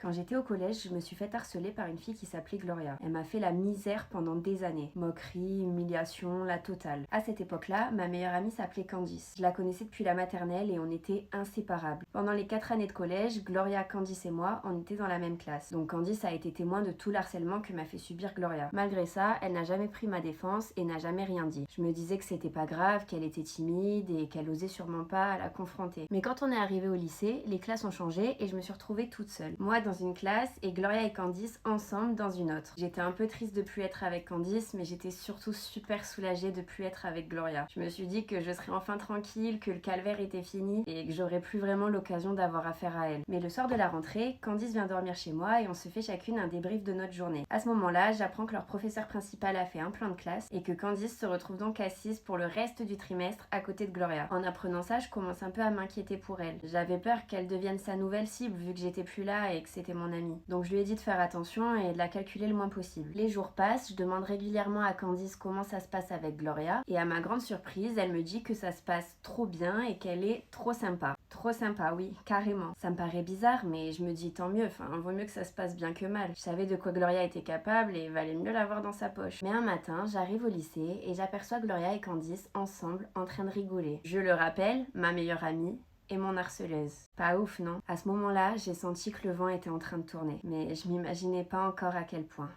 Quand j'étais au collège, je me suis fait harceler par une fille qui s'appelait Gloria. Elle m'a fait la misère pendant des années. Moquerie, humiliation, la totale. À cette époque-là, ma meilleure amie s'appelait Candice. Je la connaissais depuis la maternelle et on était inséparables. Pendant les 4 années de collège, Gloria, Candice et moi, on était dans la même classe. Donc Candice a été témoin de tout l'harcèlement que m'a fait subir Gloria. Malgré ça, elle n'a jamais pris ma défense et n'a jamais rien dit. Je me disais que c'était pas grave, qu'elle était timide et qu'elle osait sûrement pas la confronter. Mais quand on est arrivé au lycée, les classes ont changé et je me suis retrouvée toute seule. Moi dans une classe et Gloria et Candice ensemble dans une autre. J'étais un peu triste de plus être avec Candice, mais j'étais surtout super soulagée de plus être avec Gloria. Je me suis dit que je serais enfin tranquille, que le calvaire était fini et que j'aurais plus vraiment l'occasion d'avoir affaire à elle. Mais le soir de la rentrée, Candice vient dormir chez moi et on se fait chacune un débrief de notre journée. À ce moment-là, j'apprends que leur professeur principal a fait un plan de classe et que Candice se retrouve donc assise pour le reste du trimestre à côté de Gloria. En apprenant ça, je commence un peu à m'inquiéter pour elle. J'avais peur qu'elle devienne sa nouvelle cible vu que j'étais plus là et que c'était mon amie. Donc je lui ai dit de faire attention et de la calculer le moins possible. Les jours passent, je demande régulièrement à Candice comment ça se passe avec Gloria et à ma grande surprise, elle me dit que ça se passe trop bien et qu'elle est trop sympa. Trop sympa, oui, carrément. Ça me paraît bizarre, mais je me dis tant mieux, vaut mieux que ça se passe bien que mal. Je savais de quoi Gloria était capable et valait mieux l'avoir dans sa poche. Mais un matin, j'arrive au lycée et j'aperçois Gloria et Candice ensemble en train de rigoler. Je le rappelle, ma meilleure amie et mon harceleuse. Pas ouf, non? À ce moment-là, j'ai senti que le vent était en train de tourner, mais je m'imaginais pas encore à quel point.